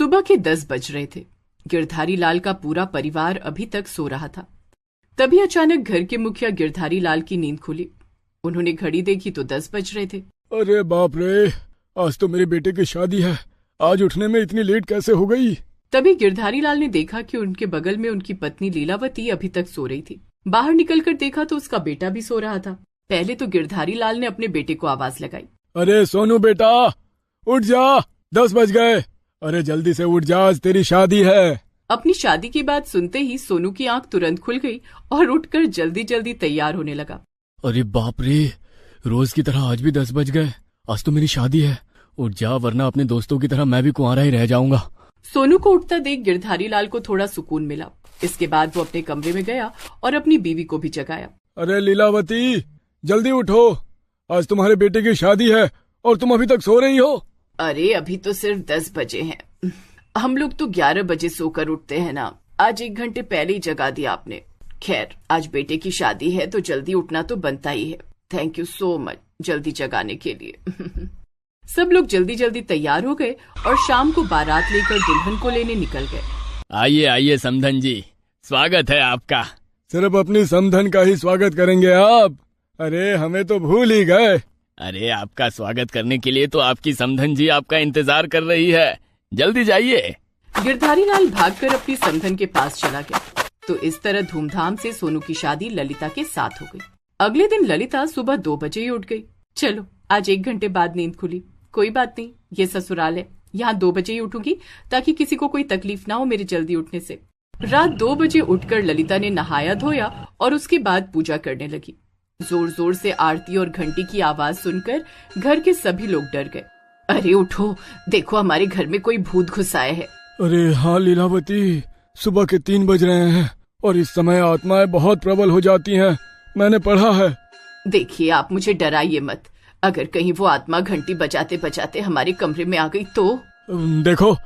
सुबह के 10 बज रहे थे। गिरधारी लाल का पूरा परिवार अभी तक सो रहा था। तभी अचानक घर के मुखिया गिरधारी लाल की नींद खुली। उन्होंने घड़ी देखी तो 10 बज रहे थे। अरे बाप रे, आज तो मेरे बेटे की शादी है। आज उठने में इतनी लेट कैसे हो गई? तभी गिरधारी लाल ने देखा कि उनके बगल में उनकी पत्नी लीलावती अभी तक सो रही थी। बाहर निकलकर देखा तो उसका बेटा भी सो रहा था। पहले तो गिरधारी लाल ने अपने बेटे को आवाज लगाई, अरे सोनू बेटा, उठ जा, 10 बज गए। अरे जल्दी से उठ जा, आज तेरी शादी है। अपनी शादी की बात सुनते ही सोनू की आंख तुरंत खुल गई और उठकर जल्दी जल्दी तैयार होने लगा। अरे बाप रे, रोज की तरह आज भी 10 बज गए। आज तो मेरी शादी है। उठ जा, वरना अपने दोस्तों की तरह मैं भी कुंवारा ही रह जाऊंगा। सोनू को उठता देख गिरधारी लाल को थोड़ा सुकून मिला। इसके बाद वो अपने कमरे में गया और अपनी बीवी को भी जगाया। अरे लीलावती, जल्दी उठो, आज तुम्हारे बेटे की शादी है और तुम अभी तक सो रही हो। अरे अभी तो सिर्फ 10 बजे हैं। हम लोग तो 11 बजे सोकर उठते हैं ना। आज 1 घंटे पहले ही जगा दिया आपने। खैर, आज बेटे की शादी है तो जल्दी उठना तो बनता ही है। थैंक यू सो मच जल्दी जगाने के लिए। सब लोग जल्दी जल्दी तैयार हो गए और शाम को बारात लेकर दुल्हन को लेने निकल गए। आइए आइए समधन जी, स्वागत है आपका। सिर्फ अपनी समधन का ही स्वागत करेंगे आप? अरे हमें तो भूल ही गए। अरे आपका स्वागत करने के लिए तो आपकी समधन जी आपका इंतजार कर रही है। जल्दी जाइए। गिरधारी लाल भागकर अपनी समधन के पास चला गया। तो इस तरह धूमधाम से सोनू की शादी ललिता के साथ हो गई। अगले दिन ललिता सुबह 2 बजे ही उठ गई। चलो, आज 1 घंटे बाद नींद खुली। कोई बात नहीं, ये ससुराल है, यहाँ 2 बजे ही उठूंगी ताकि किसी को कोई तकलीफ ना हो मेरे जल्दी उठने से। रात 2 बजे उठकर ललिता ने नहाया धोया और उसके बाद पूजा करने लगी। जोर जोर से आरती और घंटी की आवाज सुनकर घर के सभी लोग डर गए। अरे उठो, देखो हमारे घर में कोई भूत घुस आया है। अरे हाँ लीलावती, सुबह के 3 बज रहे हैं और इस समय आत्माएं बहुत प्रबल हो जाती हैं, मैंने पढ़ा है। देखिए, आप मुझे डराइए मत। अगर कहीं वो आत्मा घंटी बजाते बजाते हमारे कमरे में आ गई तो? देखो,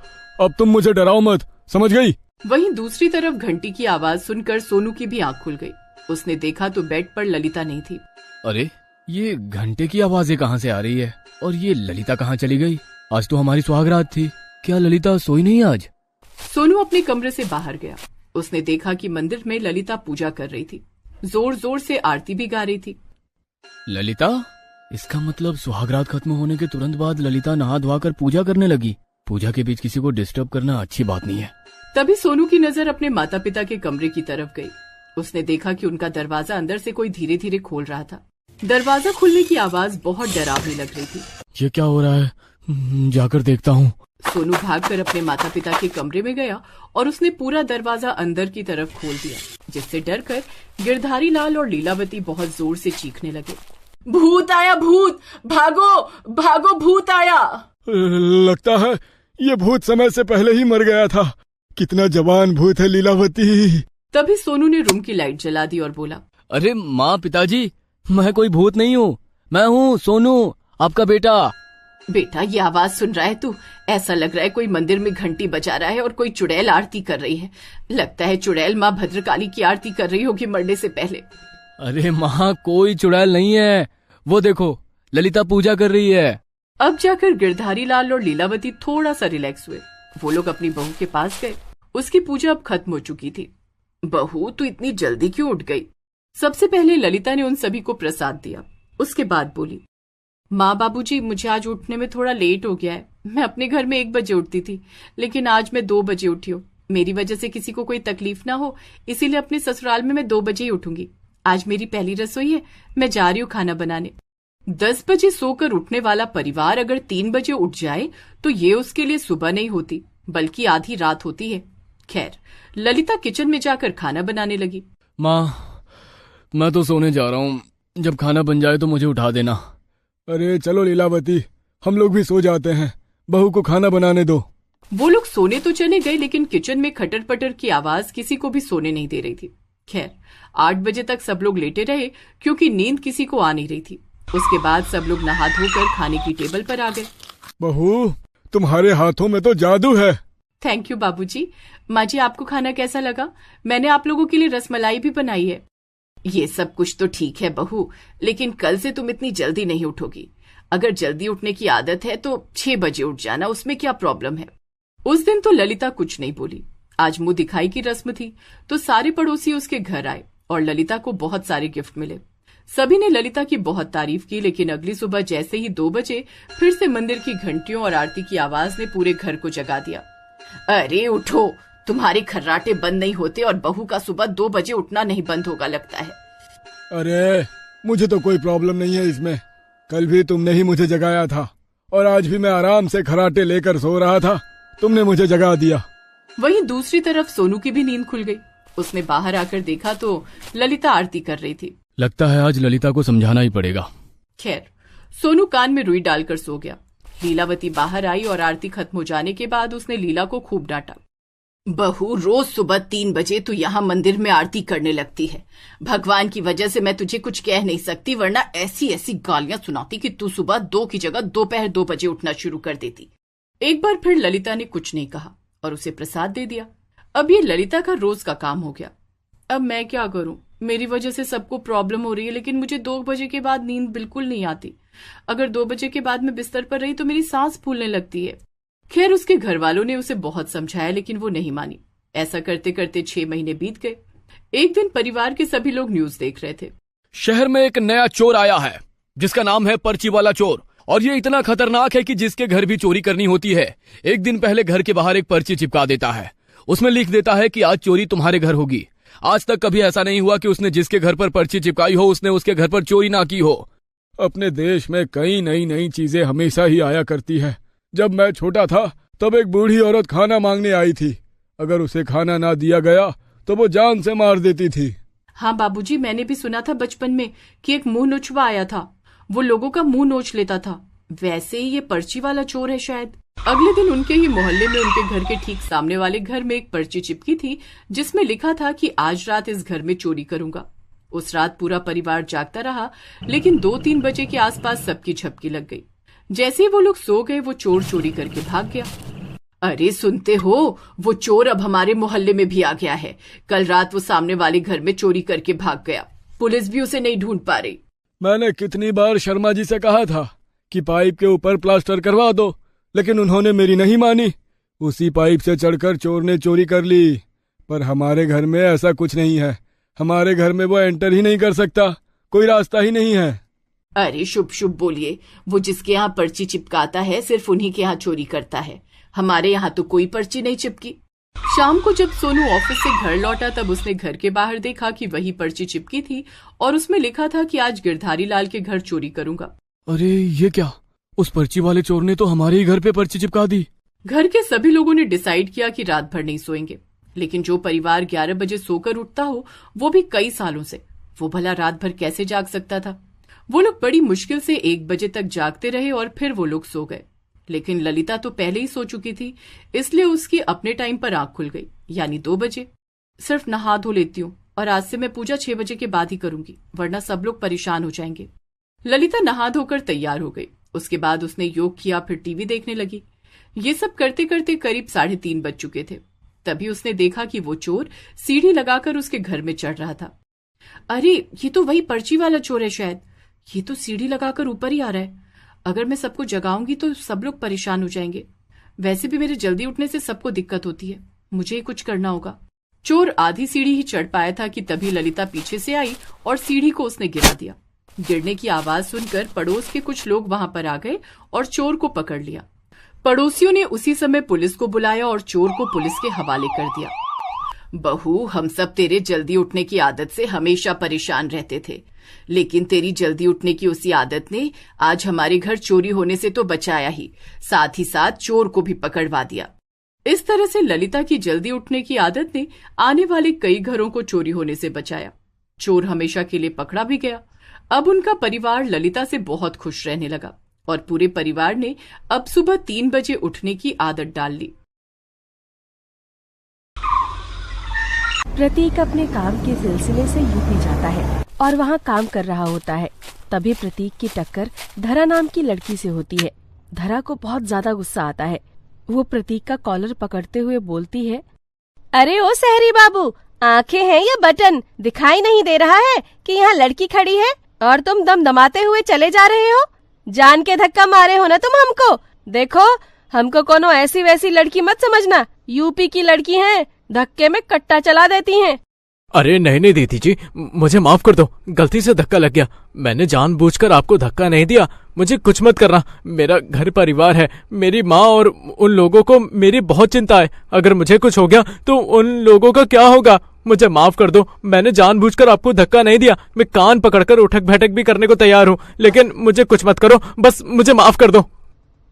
अब तुम मुझे डराओ मत, समझ गई? वहीं दूसरी तरफ घंटी की आवाज सुनकर सोनू की भी आंख खुल गई। उसने देखा तो बेड पर ललिता नहीं थी। अरे ये घंटे की आवाजें कहाँ से आ रही है और ये ललिता कहाँ चली गई? आज तो हमारी सुहागरात थी। क्या ललिता सोई नहीं आज? सोनू अपने कमरे से बाहर गया। उसने देखा कि मंदिर में ललिता पूजा कर रही थी, जोर जोर से आरती भी गा रही थी। ललिता? इसका मतलब सुहागरात खत्म होने के तुरंत बाद ललिता नहा धोआ कर पूजा करने लगी। पूजा के बीच किसी को डिस्टर्ब करना अच्छी बात नहीं है। तभी सोनू की नजर अपने माता पिता के कमरे की तरफ गई। उसने देखा कि उनका दरवाजा अंदर से कोई धीरे धीरे खोल रहा था। दरवाजा खुलने की आवाज बहुत डरावनी लग रही थी। ये क्या हो रहा है? जाकर देखता हूँ। सोनू भागकर अपने माता पिता के कमरे में गया और उसने पूरा दरवाजा अंदर की तरफ खोल दिया, जिससे डरकर गिरधारी लाल और लीलावती बहुत जोर से चीखने लगे। भूत आया, भूत! भागो भागो, भूत आया! लगता है ये भूत समय से पहले ही मर गया था। कितना जवान भूत है लीलावती। तभी सोनू ने रूम की लाइट जला दी और बोला, अरे माँ, पिताजी, मैं कोई भूत नहीं हूँ, मैं हूँ सोनू, आपका बेटा। बेटा, ये आवाज सुन रहा है तू? ऐसा लग रहा है कोई मंदिर में घंटी बजा रहा है और कोई चुड़ैल आरती कर रही है। लगता है चुड़ैल माँ भद्रकाली की आरती कर रही होगी मरने से पहले। अरे माँ, कोई चुड़ैल नहीं है, वो देखो ललिता पूजा कर रही है। अब जाकर गिरधारी लाल और लीलावती थोड़ा सा रिलैक्स हुए। वो लोग अपनी बहू के पास गए। उसकी पूजा अब खत्म हो चुकी थी। बहू, तू इतनी जल्दी क्यों उठ गई? सबसे पहले ललिता ने उन सभी को प्रसाद दिया। उसके बाद बोली, माँ बाबूजी, मुझे आज उठने में थोड़ा लेट हो गया है। मैं अपने घर में 1 बजे उठती थी, लेकिन आज मैं 2 बजे उठी हूँ। मेरी वजह से किसी को कोई तकलीफ ना हो, इसीलिए अपने ससुराल में मैं 2 बजे ही उठूंगी। आज मेरी पहली रसोई है, मैं जा रही हूँ खाना बनाने। 10 बजे सोकर उठने वाला परिवार अगर 3 बजे उठ जाए तो ये उसके लिए सुबह नहीं होती, बल्कि आधी रात होती है। खैर, ललिता किचन में जाकर खाना बनाने लगी। माँ, मैं तो सोने जा रहा हूँ, जब खाना बन जाए तो मुझे उठा देना। अरे चलो लीलावती, हम लोग भी सो जाते हैं, बहू को खाना बनाने दो। वो लोग सोने तो चले गए, लेकिन किचन में खटर पटर की आवाज किसी को भी सोने नहीं दे रही थी। खैर, 8 बजे तक सब लोग लेटे रहे क्योंकि नींद किसी को आ नहीं रही थी। उसके बाद सब लोग नहा धोकर खाने की टेबल पर आ गए। बहू, तुम्हारे हाथों में तो जादू है। थैंक यू बाबूजी। माँ जी, आपको खाना कैसा लगा? मैंने आप लोगों के लिए रसमलाई भी बनाई है। ये सब कुछ तो ठीक है बहू, लेकिन कल से तुम इतनी जल्दी नहीं उठोगी। अगर जल्दी उठने की आदत है तो 6 बजे उठ जाना, उसमें क्या प्रॉब्लम है? उस दिन तो ललिता कुछ नहीं बोली। आज मुंह दिखाई की रस्म थी तो सारे पड़ोसी उसके घर आए और ललिता को बहुत सारे गिफ्ट मिले। सभी ने ललिता की बहुत तारीफ की, लेकिन अगली सुबह जैसे ही 2 बजे फिर से मंदिर की घंटियों और आरती की आवाज ने पूरे घर को जगा दिया। अरे उठो, तुम्हारे खर्राटे बंद नहीं होते और बहू का सुबह 2 बजे उठना नहीं बंद होगा लगता है। अरे मुझे तो कोई प्रॉब्लम नहीं है इसमें। कल भी तुमने ही मुझे जगाया था और आज भी मैं आराम से खर्राटे लेकर सो रहा था, तुमने मुझे जगा दिया। वहीं दूसरी तरफ सोनू की भी नींद खुल गई। उसने बाहर आकर देखा तो ललिता आरती कर रही थी। लगता है आज ललिता को समझाना ही पड़ेगा। खैर, सोनू कान में रुई डालकर सो गया। लीलावती बाहर आई और आरती खत्म हो जाने के बाद उसने लीला को खूब डांटा। बहू, रोज सुबह 3 बजे तू यहाँ मंदिर में आरती करने लगती है। भगवान की वजह से मैं तुझे कुछ कह नहीं सकती, वरना ऐसी ऐसी गालियां सुनाती कि तू सुबह 2 की जगह दोपहर 2 बजे उठना शुरू कर देती। एक बार फिर ललिता ने कुछ नहीं कहा और उसे प्रसाद दे दिया। अब ये ललिता का रोज का काम हो गया। अब मैं क्या करूं? मेरी वजह से सबको प्रॉब्लम हो रही है, लेकिन मुझे 2 बजे के बाद नींद बिल्कुल नहीं आती। अगर 2 बजे के बाद मैं बिस्तर पर रही तो मेरी सांस फूलने लगती है। खैर, उसके घर वालों ने उसे बहुत समझाया, लेकिन वो नहीं मानी। ऐसा करते करते 6 महीने बीत गए। एक दिन परिवार के सभी लोग न्यूज देख रहे थे। शहर में एक नया चोर आया है जिसका नाम है पर्ची वाला चोर, और ये इतना खतरनाक है कि जिसके घर भी चोरी करनी होती है, एक दिन पहले घर के बाहर एक पर्ची चिपका देता है। उसमें लिख देता है कि आज चोरी तुम्हारे घर होगी। आज तक कभी ऐसा नहीं हुआ कि उसने जिसके घर पर पर्ची चिपकाई हो उसने उसके घर पर चोरी ना की हो। अपने देश में कई नई नई चीजें हमेशा ही आया करती है। जब मैं छोटा था तब एक बूढ़ी औरत खाना मांगने आई थी। अगर उसे खाना ना दिया गया तो वो जान से मार देती थी। हाँ बाबूजी, मैंने भी सुना था बचपन में कि एक मुंह नोचवा आया था, वो लोगों का मुंह नोच लेता था। वैसे ही ये पर्ची वाला चोर है शायद। अगले दिन उनके ही मोहल्ले में उनके घर के ठीक सामने वाले घर में एक पर्ची चिपकी थी जिसमें लिखा था कि आज रात इस घर में चोरी करूंगा। उस रात पूरा परिवार जागता रहा, लेकिन 2-3 बजे के आसपास सबकी झपकी लग गई। जैसे ही वो लोग सो गए, वो चोर चोरी करके भाग गया। अरे सुनते हो, वो चोर अब हमारे मोहल्ले में भी आ गया है। कल रात वो सामने वाले घर में चोरी करके भाग गया। पुलिस भी उसे नहीं ढूंढ पा रही। मैंने कितनी बार शर्मा जी से कहा था कि पाइप के ऊपर प्लास्टर करवा दो, लेकिन उन्होंने मेरी नहीं मानी। उसी पाइप से चढ़कर चोर ने चोरी कर ली। पर हमारे घर में ऐसा कुछ नहीं है। हमारे घर में वो एंटर ही नहीं कर सकता, कोई रास्ता ही नहीं है। अरे शुभ शुभ बोलिए, वो जिसके यहाँ पर्ची चिपकाता है सिर्फ उन्हीं के यहाँ चोरी करता है। हमारे यहाँ तो कोई पर्ची नहीं चिपकी। शाम को जब सोनू ऑफिस से घर लौटा तब उसने घर के बाहर देखा कि वही पर्ची चिपकी थी और उसमें लिखा था कि आज गिरधारी लाल के घर चोरी करूंगा। अरे ये क्या, उस पर्ची वाले चोर ने तो हमारे ही घर पे पर्ची चिपका दी। घर के सभी लोगों ने डिसाइड किया कि रात भर नहीं सोएंगे, लेकिन जो परिवार 11 बजे सोकर उठता हो वो भी कई सालों से, वो भला रात भर कैसे जाग सकता था। वो लोग बड़ी मुश्किल से 1 बजे तक जागते रहे और फिर वो लोग सो गए। लेकिन ललिता तो पहले ही सो चुकी थी, इसलिए उसकी अपने टाइम पर आंख खुल गई, यानी 2 बजे। सिर्फ नहा धो लेती हूँ और आज से मैं पूजा 6 बजे के बाद ही करूंगी, वरना सब लोग परेशान हो जाएंगे। ललिता नहा धोकर तैयार हो गई। उसके बाद उसने योग किया, फिर टीवी देखने लगी। ये सब करते करते करीब 3:30 बज चुके थे। तभी उसने देखा कि वो चोर सीढ़ी लगाकर उसके घर में चढ़ रहा था। अरे ये तो वही पर्ची वाला चोर है शायद। ये तो सीढ़ी लगाकर ऊपर ही आ रहा है। अगर मैं सबको जगाऊंगी तो सब लोग परेशान हो जाएंगे। वैसे भी मेरे जल्दी उठने से सबको दिक्कत होती है, मुझे ही कुछ करना होगा। चोर आधी सीढ़ी ही चढ़ पाया था कि तभी ललिता पीछे से आई और सीढ़ी को उसने गिरा दिया। गिरने की आवाज सुनकर पड़ोस के कुछ लोग वहां पर आ गए और चोर को पकड़ लिया। पड़ोसियों ने उसी समय पुलिस को बुलाया और चोर को पुलिस के हवाले कर दिया। बहू, हम सब तेरे जल्दी उठने की आदत से हमेशा परेशान रहते थे, लेकिन तेरी जल्दी उठने की उसी आदत ने आज हमारे घर चोरी होने से तो बचाया ही, साथ ही साथ चोर को भी पकड़वा दिया। इस तरह से ललिता की जल्दी उठने की आदत ने आने वाले कई घरों को चोरी होने से बचाया। चोर हमेशा के लिए पकड़ा भी गया। अब उनका परिवार ललिता से बहुत खुश रहने लगा और पूरे परिवार ने अब सुबह 3 बजे उठने की आदत डाल ली। प्रतीक अपने काम के सिलसिले से यूपी जाता है और वहाँ काम कर रहा होता है। तभी प्रतीक की टक्कर धरा नाम की लड़की से होती है। धरा को बहुत ज्यादा गुस्सा आता है। वो प्रतीक का कॉलर पकड़ते हुए बोलती है, अरे ओ सहरी बाबू, आंखें हैं या बटन, दिखाई नहीं दे रहा है कि यहाँ लड़की खड़ी है और तुम दमदमाते हुए चले जा रहे हो? जान के धक्का मारे हो ना तुम हमको? देखो हमको कोनो ऐसी वैसी लड़की मत समझना, यूपी की लड़की हैं, धक्के में कट्टा चला देती हैं। अरे नहीं नहीं दीदी जी, मुझे माफ कर दो, गलती से धक्का लग गया। मैंने जानबूझकर आपको धक्का नहीं दिया, मुझे कुछ मत करना। मेरा घर परिवार है, मेरी माँ और उन लोगों को मेरी बहुत चिंता है। अगर मुझे कुछ हो गया तो उन लोगों का क्या होगा? मुझे माफ कर दो, मैंने जानबूझकर आपको धक्का नहीं दिया। मैं कान पकड़कर उठक बैठक भी करने को तैयार हूँ, लेकिन मुझे कुछ मत करो, बस मुझे माफ कर दो।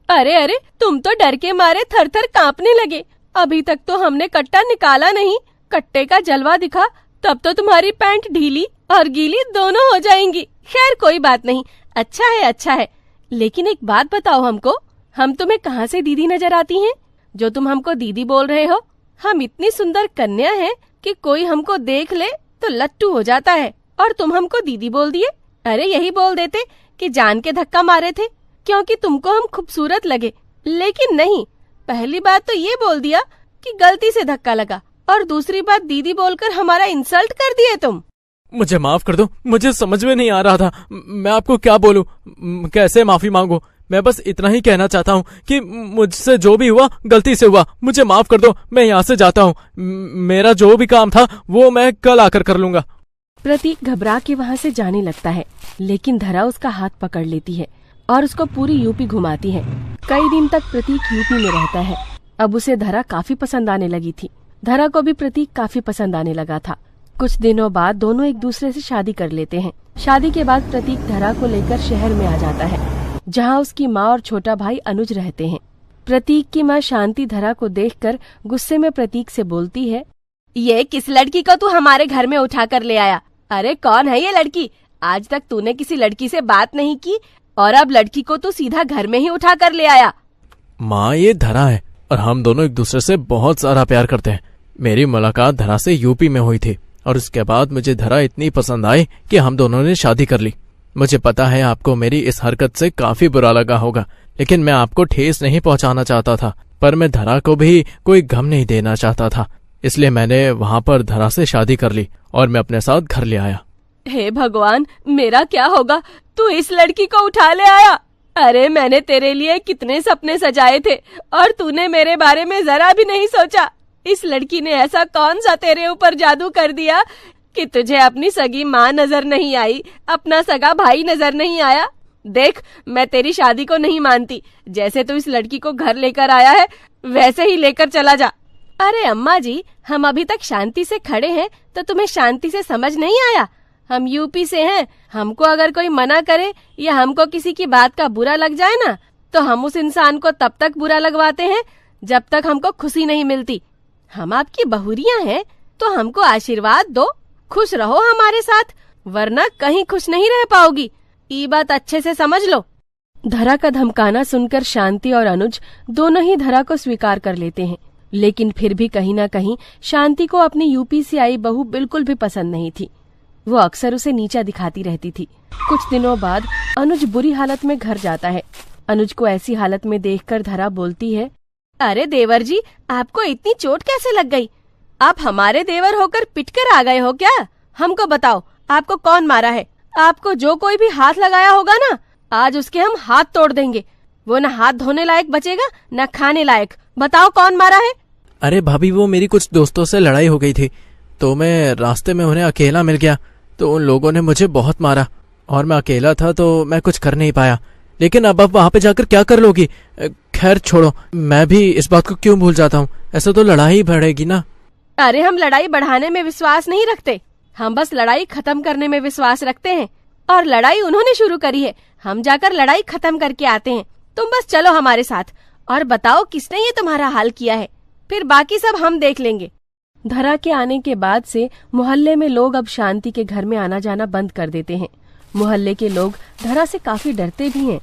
अरे अरे, तुम तो डर के मारे थर थर कांपने लगे। अभी तक तो हमने कट्टा निकाला नहीं, कट्टे का जलवा दिखा तब तो तुम्हारी पैंट ढीली और गीली दोनों हो जाएंगी। खैर कोई बात नहीं, अच्छा है। लेकिन एक बात बताओ हमको, हम तुम्हें कहाँ से दीदी नजर आती हैं, जो तुम हमको दीदी बोल रहे हो? हम इतनी सुंदर कन्या हैं कि कोई हमको देख ले तो लट्टू हो जाता है, और तुम हमको दीदी बोल दिए। अरे यही बोल देते कि जान के धक्का मारे थे क्योंकि तुमको हम खूबसूरत लगे, लेकिन नहीं। पहली बात तो ये बोल दिया कि गलती से धक्का लगा, और दूसरी बात दीदी बोलकर हमारा इंसल्ट कर दिए तुम। मुझे माफ कर दो, मुझे समझ में नहीं आ रहा था मैं आपको क्या बोलूं, कैसे माफी मांगू। मैं बस इतना ही कहना चाहता हूँ कि मुझसे जो भी हुआ गलती से हुआ, मुझे माफ कर दो। मैं यहाँ से जाता हूँ, मेरा जो भी काम था वो मैं कल आकर कर लूंगा। प्रतीक घबरा के वहाँ से जाने लगता है, लेकिन धरा उसका हाथ पकड़ लेती है और उसको पूरी यूपी घुमाती है। कई दिन तक प्रतीक यूपी में रहता है। अब उसे धरा काफी पसंद आने लगी थी। धरा को भी प्रतीक काफी पसंद आने लगा था। कुछ दिनों बाद दोनों एक दूसरे से शादी कर लेते हैं। शादी के बाद प्रतीक धरा को लेकर शहर में आ जाता है, जहाँ उसकी माँ और छोटा भाई अनुज रहते हैं। प्रतीक की माँ शांति धरा को देखकर गुस्से में प्रतीक से बोलती है, ये किस लड़की को तू हमारे घर में उठा कर ले आया? अरे कौन है ये लड़की? आज तक तूने किसी लड़की से बात नहीं की और अब लड़की को तू सीधा घर में ही उठा कर ले आया। माँ ये धरा है और हम दोनों एक दूसरे से बहुत सारा प्यार करते हैं। मेरी मुलाकात धरा से यूपी में हुई थी और उसके बाद मुझे धरा इतनी पसंद आई कि हम दोनों ने शादी कर ली। मुझे पता है आपको मेरी इस हरकत से काफी बुरा लगा होगा, लेकिन मैं आपको ठेस नहीं पहुंचाना चाहता था, पर मैं धरा को भी कोई गम नहीं देना चाहता था, इसलिए मैंने वहां पर धरा से शादी कर ली और मैं अपने साथ घर ले आया। हे भगवान, मेरा क्या होगा? तू इस लड़की को उठा ले आया। अरे मैंने तेरे लिए कितने सपने सजाए थे और तूने मेरे बारे में जरा भी नहीं सोचा। इस लड़की ने ऐसा कौन सा तेरे ऊपर जादू कर दिया कि तुझे अपनी सगी माँ नजर नहीं आई, अपना सगा भाई नजर नहीं आया? देख, मैं तेरी शादी को नहीं मानती। जैसे तू इस लड़की को घर लेकर आया है वैसे ही लेकर चला जा। अरे अम्मा जी, हम अभी तक शांति से खड़े हैं तो तुम्हें शांति से समझ नहीं आया? हम यूपी से हैं, हमको अगर कोई मना करे या हमको किसी की बात का बुरा लग जाए ना, तो हम उस इंसान को तब तक बुरा लगवाते हैं जब तक हमको खुशी नहीं मिलती। हम आपकी बहुरियां हैं तो हमको आशीर्वाद दो, खुश रहो हमारे साथ, वरना कहीं खुश नहीं रह पाओगी। ये बात अच्छे से समझ लो। धरा का धमकाना सुनकर शांति और अनुज दोनों ही धरा को स्वीकार कर लेते हैं, लेकिन फिर भी कहीं न कहीं शांति को अपनी यूपी से आई बहू बिल्कुल भी पसंद नहीं थी। वो अक्सर उसे नीचा दिखाती रहती थी। कुछ दिनों बाद अनुज बुरी हालत में घर जाता है। अनुज को ऐसी हालत में देखकर धरा बोलती है, अरे देवर जी, आपको इतनी चोट कैसे लग गई? आप हमारे देवर होकर पिटकर आ गए हो क्या? हमको बताओ, आपको कौन मारा है? आपको जो कोई भी हाथ लगाया होगा ना, आज उसके हम हाथ तोड़ देंगे। वो न हाथ धोने लायक बचेगा न खाने लायक। बताओ कौन मारा है? अरे भाभी, वो मेरी कुछ दोस्तों से लड़ाई हो गई थी तो मैं रास्ते में उन्हें अकेला मिल गया, तो उन लोगों ने मुझे बहुत मारा और मैं अकेला था तो मैं कुछ कर नहीं पाया। लेकिन अब वहां पे जाकर क्या कर लोगी? खैर छोड़ो, मैं भी इस बात को क्यों भूल जाता हूँ, ऐसा तो लड़ाई बढ़ेगी ना। अरे हम लड़ाई बढ़ाने में विश्वास नहीं रखते, हम बस लड़ाई खत्म करने में विश्वास रखते हैं। और लड़ाई उन्होंने शुरू करी है, हम जाकर लड़ाई खत्म करके आते हैं। तुम बस चलो हमारे साथ और बताओ किसने ये तुम्हारा हाल किया है, फिर बाकी सब हम देख लेंगे। धरा के आने के बाद से मोहल्ले में लोग अब शांति के घर में आना जाना बंद कर देते हैं। मोहल्ले के लोग धरा से काफी डरते भी हैं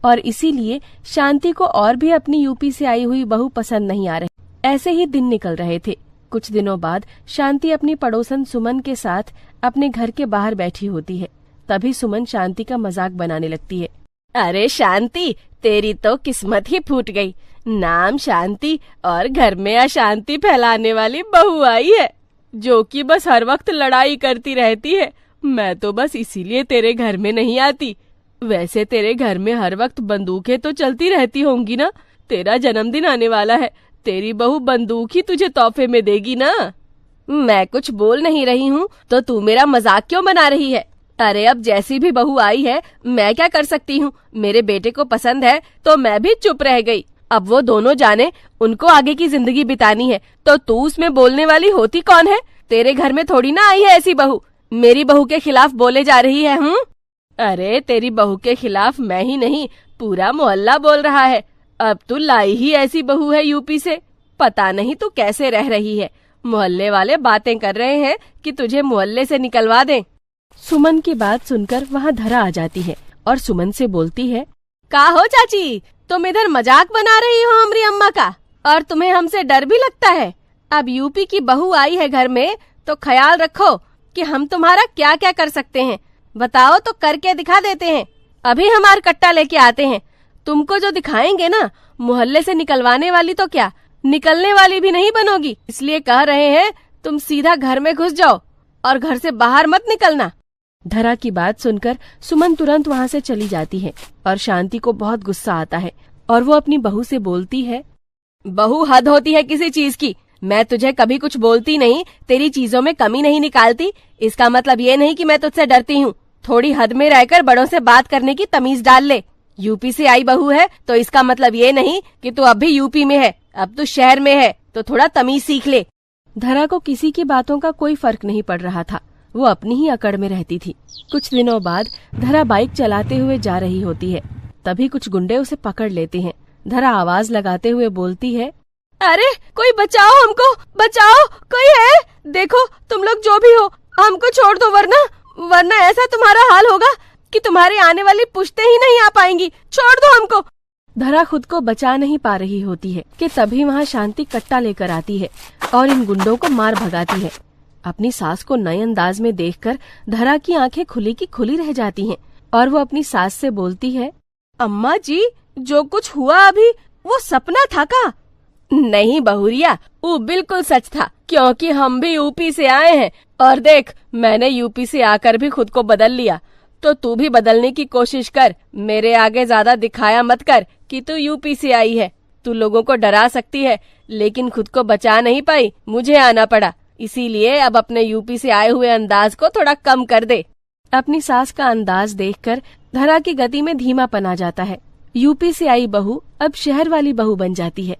और इसीलिए शांति को और भी अपनी यूपी से आई हुई बहू पसंद नहीं आ रही। ऐसे ही दिन निकल रहे थे। कुछ दिनों बाद शांति अपनी पड़ोसन सुमन के साथ अपने घर के बाहर बैठी होती है। तभी सुमन शांति का मजाक बनाने लगती है। अरे शांति, तेरी तो किस्मत ही फूट गई। नाम शांति और घर में अशांति फैलाने वाली बहू आई है, जो कि बस हर वक्त लड़ाई करती रहती है। मैं तो बस इसीलिए तेरे घर में नहीं आती। वैसे तेरे घर में हर वक्त बंदूकें तो चलती रहती होंगी ना, तेरा जन्मदिन आने वाला है, तेरी बहू बंदूक ही तुझे तोहफे में देगी ना। मैं कुछ बोल नहीं रही हूँ तो तू मेरा मजाक क्यों बना रही है? अरे अब जैसी भी बहू आई है मैं क्या कर सकती हूँ? मेरे बेटे को पसंद है तो मैं भी चुप रह गई। अब वो दोनों जाने, उनको आगे की जिंदगी बितानी है, तो तू उसमें बोलने वाली होती कौन है? तेरे घर में थोड़ी ना आई है ऐसी बहू। मेरी बहू के खिलाफ बोले जा रही है? अरे तेरी बहू के खिलाफ मैं ही नहीं, पूरा मोहल्ला बोल रहा है। अब तू लाई ही ऐसी बहू है यूपी से, पता नहीं तू कैसे रह रही है। मोहल्ले वाले बातें कर रहे हैं कि तुझे मोहल्ले से निकलवा दें। सुमन की बात सुनकर वहाँ धरा आ जाती है और सुमन से बोलती है, का हो चाची, तुम इधर मजाक बना रही हो हमारी अम्मा का, और तुम्हें हमसे डर भी लगता है? अब यूपी की बहू आई है घर में तो ख्याल रखो कि हम तुम्हारा क्या क्या कर सकते हैं। बताओ तो करके दिखा देते हैं। अभी हमारा कट्टा लेके आते हैं। तुमको जो दिखाएंगे ना, मोहल्ले से निकलवाने वाली तो क्या, निकलने वाली भी नहीं बनोगी। इसलिए कह रहे हैं तुम सीधा घर में घुस जाओ और घर से बाहर मत निकलना। धरा की बात सुनकर सुमन तुरंत वहाँ से चली जाती है और शांति को बहुत गुस्सा आता है और वो अपनी बहू से बोलती है, बहू हद होती है किसी चीज की। मैं तुझे कभी कुछ बोलती नहीं, तेरी चीजों में कमी नहीं निकालती। इसका मतलब ये नहीं कि मैं तुझसे डरती हूँ। थोड़ी हद में रहकर बड़ों से बात करने की तमीज डाल ले। यूपी से आई बहू है तो इसका मतलब ये नहीं कि तू अब भी यूपी में है। अब तू शहर में है तो थोड़ा तमीज सीख ले। धरा को किसी की बातों का कोई फर्क नहीं पड़ रहा था। वो अपनी ही अकड़ में रहती थी। कुछ दिनों बाद धरा बाइक चलाते हुए जा रही होती है। तभी कुछ गुंडे उसे पकड़ लेते हैं। धरा आवाज लगाते हुए बोलती है, अरे कोई बचाओ, हमको बचाओ, कोई है? देखो तुम लोग जो भी हो, हमको छोड़ दो, वरना ऐसा तुम्हारा हाल होगा कि तुम्हारी आने वाली पुश्तें ही नहीं आ पाएंगी। छोड़ दो हमको। धरा खुद को बचा नहीं पा रही होती है कि तभी वहाँ शांति कट्टा लेकर आती है और इन गुंडों को मार भगाती है। अपनी सास को नए अंदाज में देखकर धरा की आंखें खुली की खुली रह जाती हैं और वो अपनी सास से बोलती है, अम्मा जी, जो कुछ हुआ अभी वो सपना था का? नहीं बहुरिया, वो बिल्कुल सच था, क्योंकि हम भी यूपी से आए हैं और देख, मैंने यूपी से आकर भी खुद को बदल लिया। तो तू भी बदलने की कोशिश कर। मेरे आगे ज्यादा दिखाया मत कर कि तू यूपी से आई है। तू लोगों को डरा सकती है लेकिन खुद को बचा नहीं पाई, मुझे आना पड़ा। इसीलिए अब अपने यूपी से आए हुए अंदाज को थोड़ा कम कर दे। अपनी सास का अंदाज देखकर धरा की गति में धीमापन आ जाता है। यूपी से आई बहू अब शहर वाली बहू बन जाती है।